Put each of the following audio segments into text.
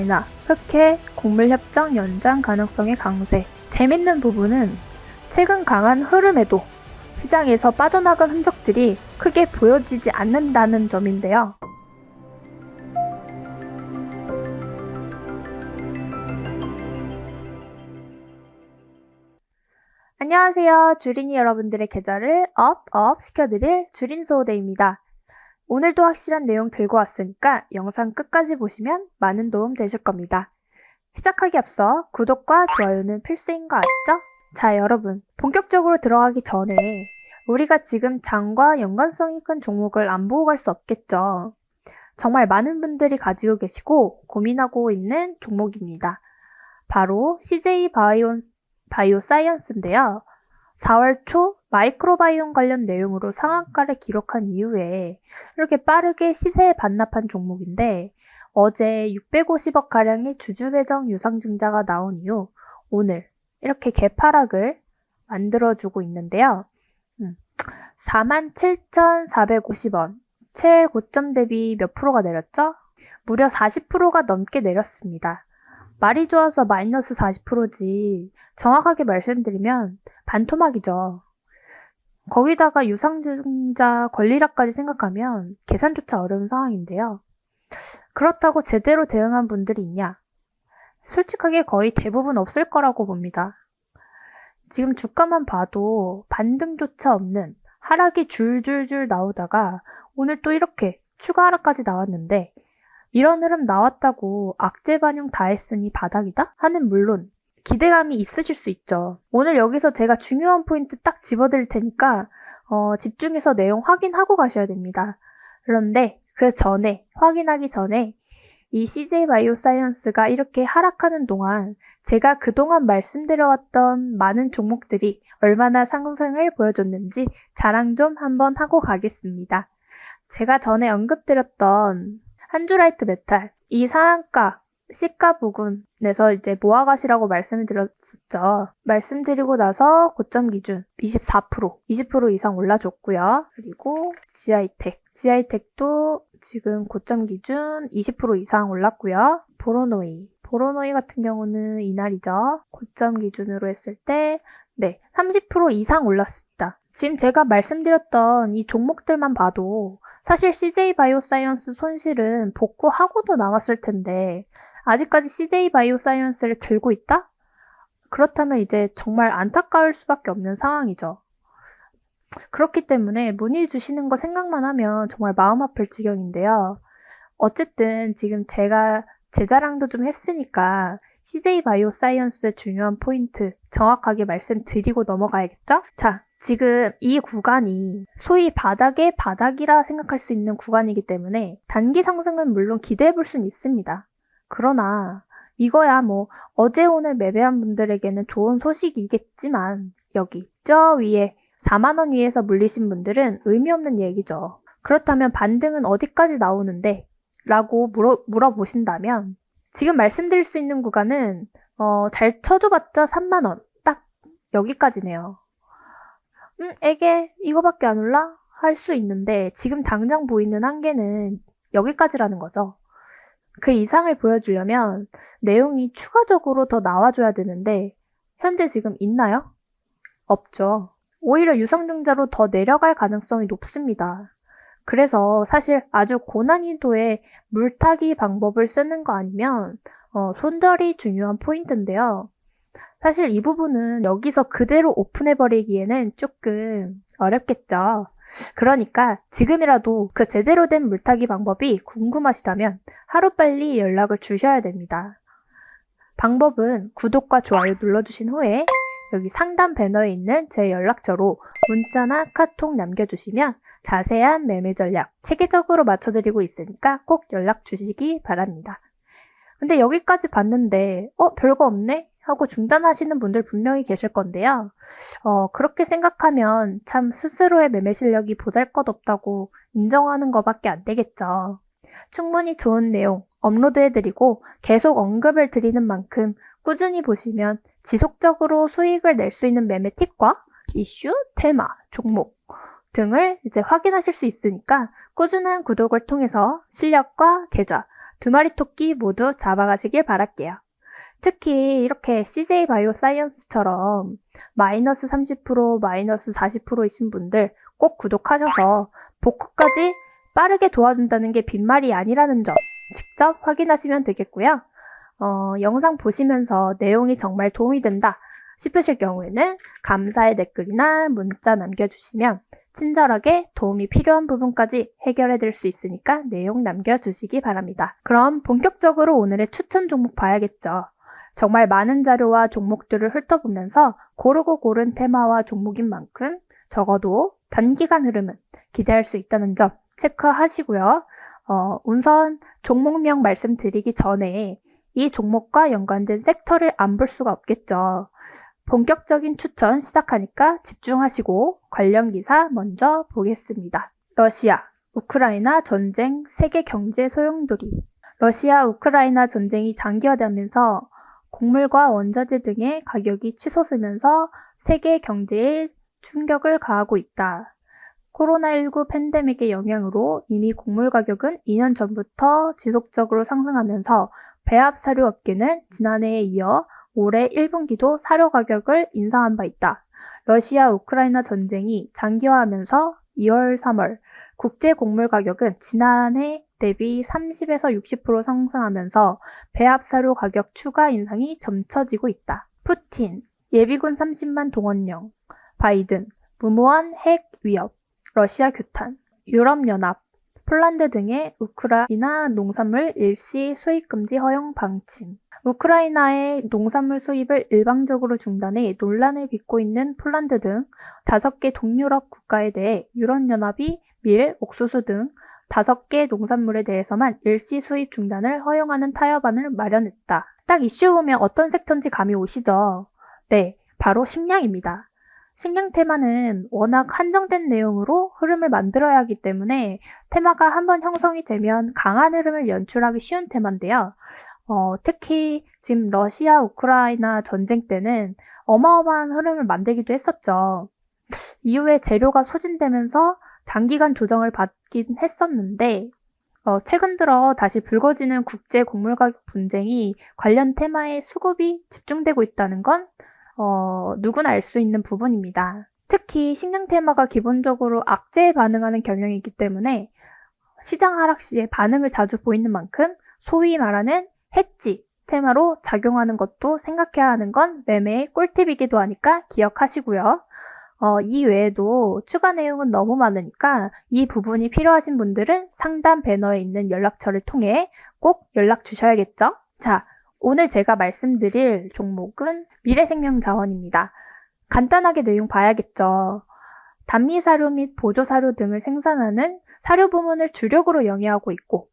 나 흑해 곡물협정 연장 가능성의 강세. 재밌는 부분은 최근 강한 흐름에도 시장에서 빠져나간 흔적들이 크게 보여지지 않는다는 점인데요. 안녕하세요. 주린이 여러분들의 계좌를 업 시켜드릴 주린소호대입니다. 오늘도 확실한 내용 들고 왔으니까 영상 끝까지 보시면 많은 도움 되실 겁니다. 시작하기 앞서 구독과 좋아요는 필수인 거 아시죠? 자, 여러분, 본격적으로 들어가기 전에 우리가 지금 장과 연관성이 큰 종목을 안 보고 갈 수 없겠죠. 정말 많은 분들이 가지고 계시고 고민하고 있는 종목입니다. 바로 CJ 바이오사이언스인데요. 4월 초 마이크로바이옴 관련 내용으로 상한가를 기록한 이후에 이렇게 빠르게 시세에 반납한 종목인데 어제 650억 가량의 주주 배정 유상증자가 나온 이후 오늘 이렇게 개파락을 만들어주고 있는데요. 47,450원 최고점 대비 몇 프로가 내렸죠? 무려 40%가 넘게 내렸습니다. 말이 좋아서 마이너스 40%지 정확하게 말씀드리면 반토막이죠. 거기다가 유상증자 권리락까지 생각하면 계산조차 어려운 상황인데요. 그렇다고 제대로 대응한 분들이 있냐? 솔직하게 거의 대부분 없을 거라고 봅니다. 지금 주가만 봐도 반등조차 없는 하락이 줄줄줄 나오다가 오늘 또 이렇게 추가 하락까지 나왔는데 이런 흐름 나왔다고 악재 반영 다 했으니 바닥이다? 하는 물론 기대감이 있으실 수 있죠. 오늘 여기서 제가 중요한 포인트 딱 집어드릴 테니까 집중해서 내용 확인하고 가셔야 됩니다. 그런데 그 전에 확인하기 전에 이 CJ 바이오사이언스가 이렇게 하락하는 동안 제가 그동안 말씀드려왔던 많은 종목들이 얼마나 상승을 보여줬는지 자랑 좀 한번 하고 가겠습니다. 제가 전에 언급드렸던 한주라이트 메탈, 이 상한가, 시가 부근에서 이제 모아가시라고 말씀을 드렸었죠. 말씀드리고 나서 고점 기준 24%, 20% 이상 올라줬고요. 그리고 지아이텍도 지금 고점 기준 20% 이상 올랐고요. 보로노이 같은 경우는 이날이죠. 고점 기준으로 했을 때 30% 이상 올랐습니다. 지금 제가 말씀드렸던 이 종목들만 봐도 사실 CJ 바이오사이언스 손실은 복구하고도 나왔을 텐데 아직까지 CJ 바이오사이언스를 들고 있다? 그렇다면 이제 정말 안타까울 수밖에 없는 상황이죠. 그렇기 때문에 문의 주시는 거 생각만 하면 정말 마음 아플 지경인데요. 어쨌든 지금 제가 제 자랑도 좀 했으니까 CJ 바이오사이언스의 중요한 포인트 정확하게 말씀드리고 넘어가야겠죠? 자, 지금 이 구간이 소위 바닥의 바닥이라 생각할 수 있는 구간이기 때문에 단기 상승은 물론 기대해 볼 수는 있습니다. 그러나 이거야 어제 오늘 매매한 분들에게는 좋은 소식이겠지만 여기 저 위에 4만원 위에서 물리신 분들은 의미 없는 얘기죠. 그렇다면 반등은 어디까지 나오는데? 라고 물어보신다면 지금 말씀드릴 수 있는 구간은 잘 쳐줘봤자 3만원 딱 여기까지네요. 에게 이거밖에 안 올라? 할 수 있는데 지금 당장 보이는 한계는 여기까지라는 거죠. 그 이상을 보여주려면 내용이 추가적으로 더 나와줘야 되는데 현재 지금 있나요? 없죠. 오히려 유상증자로 더 내려갈 가능성이 높습니다. 그래서 사실 아주 고난이도의 물타기 방법을 쓰는 거 아니면 손절이 중요한 포인트인데요. 사실 이 부분은 여기서 그대로 오픈해버리기에는 조금 어렵겠죠. 그러니까 지금이라도 그 제대로 된 물타기 방법이 궁금하시다면 하루빨리 연락을 주셔야 됩니다. 방법은 구독과 좋아요 눌러주신 후에 여기 상단 배너에 있는 제 연락처로 문자나 카톡 남겨주시면 자세한 매매 전략 체계적으로 맞춰드리고 있으니까 꼭 연락 주시기 바랍니다. 근데 여기까지 봤는데 별거 없네? 하고 중단하시는 분들 분명히 계실 건데요. 그렇게 생각하면 참 스스로의 매매 실력이 보잘것없다고 인정하는 것밖에 안 되겠죠. 충분히 좋은 내용 업로드해드리고 계속 언급을 드리는 만큼 꾸준히 보시면 지속적으로 수익을 낼 수 있는 매매 팁과 이슈, 테마, 종목 등을 이제 확인하실 수 있으니까 꾸준한 구독을 통해서 실력과 계좌 두 마리 토끼 모두 잡아가시길 바랄게요. 특히 이렇게 CJ 바이오사이언스처럼 마이너스 30%, 마이너스 40%이신 분들 꼭 구독하셔서 복구까지 빠르게 도와준다는 게 빈말이 아니라는 점 직접 확인하시면 되겠고요. 영상 보시면서 내용이 정말 도움이 된다 싶으실 경우에는 감사의 댓글이나 문자 남겨주시면 친절하게 도움이 필요한 부분까지 해결해 드릴 수 있으니까 내용 남겨주시기 바랍니다. 그럼 본격적으로 오늘의 추천 종목 봐야겠죠. 정말 많은 자료와 종목들을 훑어보면서 고르고 고른 테마와 종목인 만큼 적어도 단기간 흐름은 기대할 수 있다는 점 체크하시고요. 우선 종목명 말씀드리기 전에 이 종목과 연관된 섹터를 안 볼 수가 없겠죠. 본격적인 추천 시작하니까 집중하시고 관련 기사 먼저 보겠습니다. 러시아, 우크라이나 전쟁 세계 경제 소용돌이. 러시아, 우크라이나 전쟁이 장기화되면서 곡물과 원자재 등의 가격이 치솟으면서 세계 경제에 충격을 가하고 있다. 코로나19 팬데믹의 영향으로 이미 곡물 가격은 2년 전부터 지속적으로 상승하면서 배합사료 업계는 지난해에 이어 올해 1분기도 사료 가격을 인상한 바 있다. 러시아 우크라이나 전쟁이 장기화하면서 2월, 3월 국제 곡물 가격은 지난해 대비 30에서 60% 상승하면서 배합사료 가격 추가 인상이 점쳐지고 있다. 푸틴, 예비군 30만 동원령, 바이든, 무모한 핵 위협, 러시아 규탄, 유럽연합, 폴란드 등의 우크라이나 농산물 일시 수입 금지 허용 방침. 우크라이나의 농산물 수입을 일방적으로 중단해 논란을 빚고 있는 폴란드 등 5개 동유럽 국가에 대해 유럽연합이 밀, 옥수수 등 5개 농산물에 대해서만 일시 수입 중단을 허용하는 타협안을 마련했다. 딱 이슈 보면 어떤 섹터인지 감이 오시죠? 네, 바로 식량입니다. 식량 테마는 워낙 한정된 내용으로 흐름을 만들어야 하기 때문에 테마가 한번 형성이 되면 강한 흐름을 연출하기 쉬운 테마인데요. 특히 지금 러시아, 우크라이나 전쟁 때는 어마어마한 흐름을 만들기도 했었죠. 이후에 재료가 소진되면서 장기간 조정을 받긴 했었는데 최근 들어 다시 불거지는 국제 곡물 가격 분쟁이 관련 테마에 수급이 집중되고 있다는 건 누구나 알 수 있는 부분입니다. 특히 식량 테마가 기본적으로 악재에 반응하는 경향이기 때문에 시장 하락 시에 반응을 자주 보이는 만큼 소위 말하는 해지 테마로 작용하는 것도 생각해야 하는 건 매매의 꿀팁이기도 하니까 기억하시고요. 이 외에도 추가 내용은 너무 많으니까 이 부분이 필요하신 분들은 상단 배너에 있는 연락처를 통해 꼭 연락 주셔야겠죠? 자, 오늘 제가 말씀드릴 종목은 미래생명자원입니다. 간단하게 내용 봐야겠죠. 단미사료 및 보조사료 등을 생산하는 사료 부문을 주력으로 영위하고 있고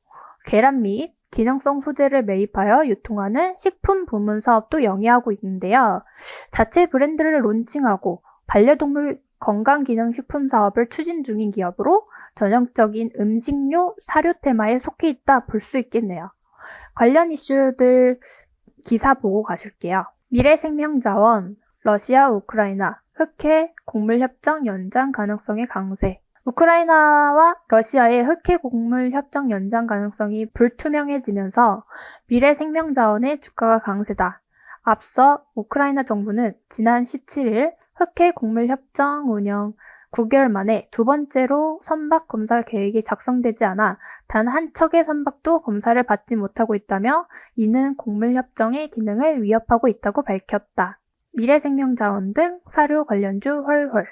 계란 및 기능성 소재를 매입하여 유통하는 식품 부문 사업도 영위하고 있는데요. 자체 브랜드를 론칭하고 반려동물 건강기능식품 사업을 추진 중인 기업으로 전형적인 음식료, 사료 테마에 속해 있다 볼 수 있겠네요. 관련 이슈들 기사 보고 가실게요. 미래생명자원, 러시아, 우크라이나, 흑해 곡물협정 연장 가능성의 강세. 우크라이나와 러시아의 흑해 곡물 협정 연장 가능성이 불투명해지면서 미래생명자원의 주가가 강세다. 앞서 우크라이나 정부는 지난 17일 흑해 곡물 협정 운영 9개월 만에 두 번째로 선박 검사 계획이 작성되지 않아 단 한 척의 선박도 검사를 받지 못하고 있다며 이는 곡물협정의 기능을 위협하고 있다고 밝혔다. 미래생명자원 등 사료 관련주 헐헐.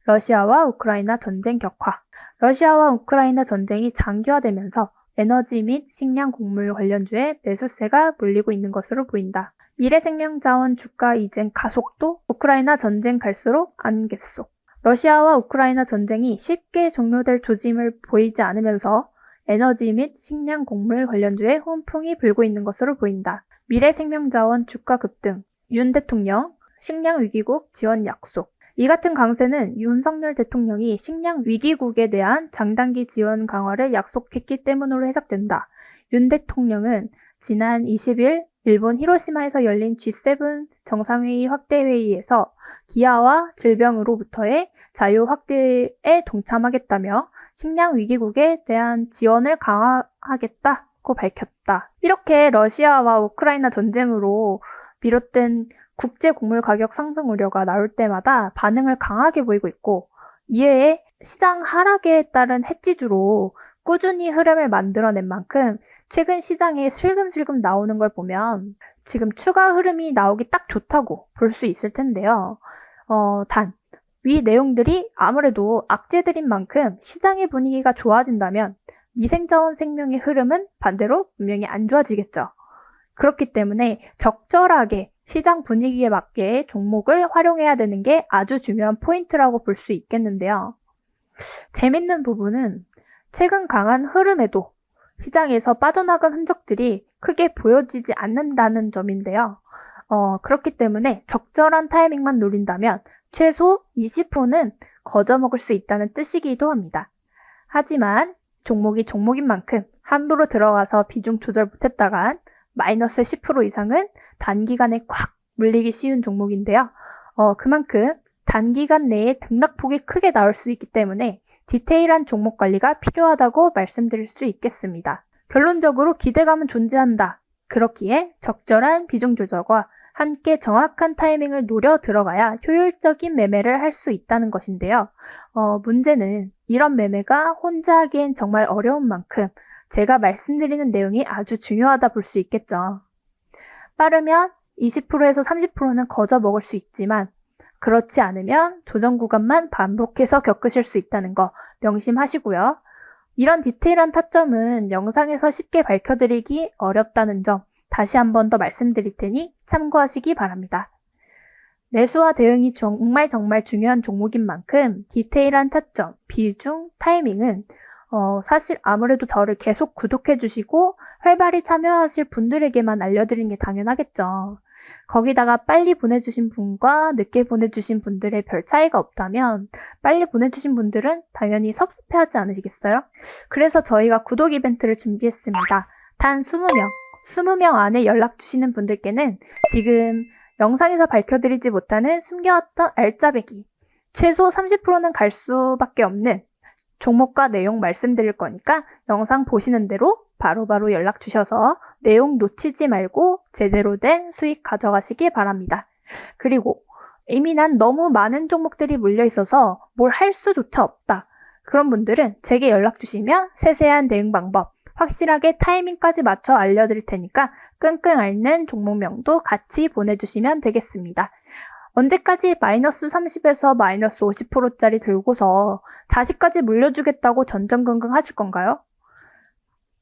러시아와 우크라이나 전쟁 격화. 러시아와 우크라이나 전쟁이 장기화되면서 에너지 및 식량 곡물 관련주에 매수세가 몰리고 있는 것으로 보인다. 미래생명자원 주가 이전 가속도, 우크라이나 전쟁 갈수록 안갯속. 러시아와 우크라이나 전쟁이 쉽게 종료될 조짐을 보이지 않으면서 에너지 및 식량 곡물 관련주에 훈풍이 불고 있는 것으로 보인다. 미래생명자원 주가 급등, 윤 대통령 식량 위기국 지원 약속. 이 같은 강세는 윤석열 대통령이 식량 위기국에 대한 장단기 지원 강화를 약속했기 때문으로 해석된다. 윤 대통령은 지난 20일 일본 히로시마에서 열린 G7 정상회의 확대회의에서 기아와 질병으로부터의 자유 확대에 동참하겠다며 식량 위기국에 대한 지원을 강화하겠다 있고 밝혔다. 이렇게 러시아와 우크라이나 전쟁으로 비롯된 국제 곡물 가격 상승 우려가 나올 때마다 반응을 강하게 보이고 있고, 이외에 시장 하락에 따른 해지주로 꾸준히 흐름을 만들어낸 만큼 최근 시장에 슬금슬금 나오는 걸 보면 지금 추가 흐름이 나오기 딱 좋다고 볼 수 있을 텐데요. 단, 위 내용들이 아무래도 악재들인 만큼 시장의 분위기가 좋아진다면 미생자원 생명의 흐름은 반대로 분명히 안 좋아지겠죠. 그렇기 때문에 적절하게 시장 분위기에 맞게 종목을 활용해야 되는 게 아주 중요한 포인트라고 볼 수 있겠는데요. 재밌는 부분은 최근 강한 흐름에도 시장에서 빠져나간 흔적들이 크게 보여지지 않는다는 점인데요. 그렇기 때문에 적절한 타이밍만 노린다면 최소 20%는 거저먹을 수 있다는 뜻이기도 합니다. 하지만 종목이 종목인 만큼 함부로 들어가서 비중 조절 못했다간 마이너스 10% 이상은 단기간에 콱 물리기 쉬운 종목인데요. 그만큼 단기간 내에 등락폭이 크게 나올 수 있기 때문에 디테일한 종목 관리가 필요하다고 말씀드릴 수 있겠습니다. 결론적으로 기대감은 존재한다. 그렇기에 적절한 비중 조절과 함께 정확한 타이밍을 노려 들어가야 효율적인 매매를 할 수 있다는 것인데요. 문제는 이런 매매가 혼자 하기엔 정말 어려운 만큼 제가 말씀드리는 내용이 아주 중요하다 볼 수 있겠죠. 빠르면 20%에서 30%는 거저 먹을 수 있지만 그렇지 않으면 조정 구간만 반복해서 겪으실 수 있다는 거 명심하시고요. 이런 디테일한 타점은 영상에서 쉽게 밝혀드리기 어렵다는 점 다시 한 번 더 말씀드릴 테니 참고하시기 바랍니다. 매수와 대응이 정말 중요한 종목인 만큼 디테일한 타점, 비중, 타이밍은 사실 아무래도 저를 계속 구독해 주시고 활발히 참여하실 분들에게만 알려드리는 게 당연하겠죠. 거기다가 빨리 보내주신 분과 늦게 보내주신 분들의 별 차이가 없다면 빨리 보내주신 분들은 당연히 섭섭해하지 않으시겠어요? 그래서 저희가 구독 이벤트를 준비했습니다. 단 20명 안에 연락 주시는 분들께는 지금 영상에서 밝혀드리지 못하는 숨겨왔던 알짜배기, 최소 30%는 갈 수밖에 없는 종목과 내용 말씀드릴 거니까 영상 보시는 대로 바로바로 연락 주셔서 내용 놓치지 말고 제대로 된 수익 가져가시기 바랍니다. 그리고 이미 난 너무 많은 종목들이 몰려 있어서 뭘 할 수조차 없다. 그런 분들은 제게 연락 주시면 세세한 대응 방법, 확실하게 타이밍까지 맞춰 알려드릴 테니까 끙끙 앓는 종목명도 같이 보내주시면 되겠습니다. 언제까지 마이너스 30에서 마이너스 50%짜리 들고서 자식까지 물려주겠다고 전전긍긍 하실 건가요?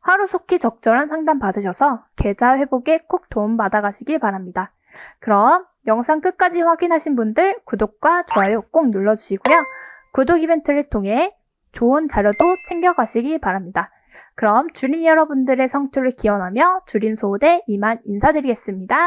하루속히 적절한 상담 받으셔서 계좌 회복에 꼭 도움 받아가시기 바랍니다. 그럼 영상 끝까지 확인하신 분들 구독과 좋아요 꼭 눌러주시고요. 구독 이벤트를 통해 좋은 자료도 챙겨가시기 바랍니다. 그럼 주린 여러분들의 성투를 기원하며 주린 소호대 이만 인사드리겠습니다.